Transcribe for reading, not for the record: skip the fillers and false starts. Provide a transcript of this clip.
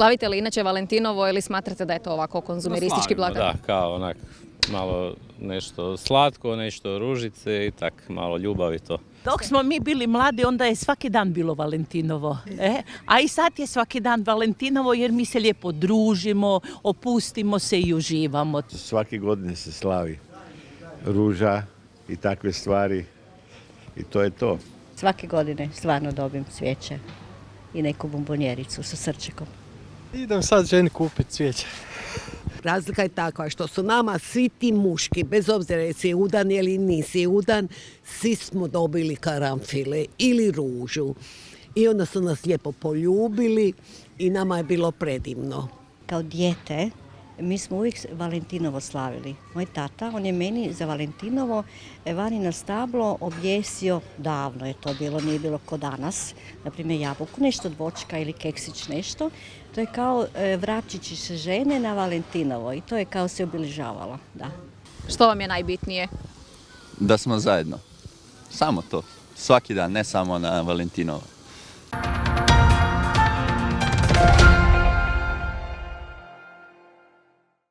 Slavite li inače Valentinovo ili smatrate da je to ovako konzumeristički blagdan? Da, kao onak malo nešto slatko, nešto ružice i tak malo ljubavi to. Dok smo mi bili mladi, onda je svaki dan bilo Valentinovo. A i sad je svaki dan Valentinovo jer mi se lijepo družimo, opustimo se i uživamo. Svake godine se slavi ruža i takve stvari i to je to. Svake godine stvarno dobim cvijeće i neku bombonjericu sa srčekom. Idem sad ženi kupiti cvijeće. Razlika je takva što su nama svi ti muški, bez obzira jesi udan ili nisi udan, svi smo dobili karanfile ili ružu. I onda su nas lijepo poljubili i nama je bilo predivno. Kao dijete mi smo uvijek Valentinovo slavili. Moj tata, on je meni za Valentinovo vani na stablo objesio, davno je to bilo, nije bilo ko danas, na primjer jabuku, nešto od voćka ili keksić nešto. To je kao vrapčići se žene na Valentinovo i to je kao se obilježavalo, da. Što vam je najbitnije? Da smo zajedno. Samo to. Svaki dan, ne samo na Valentinovo.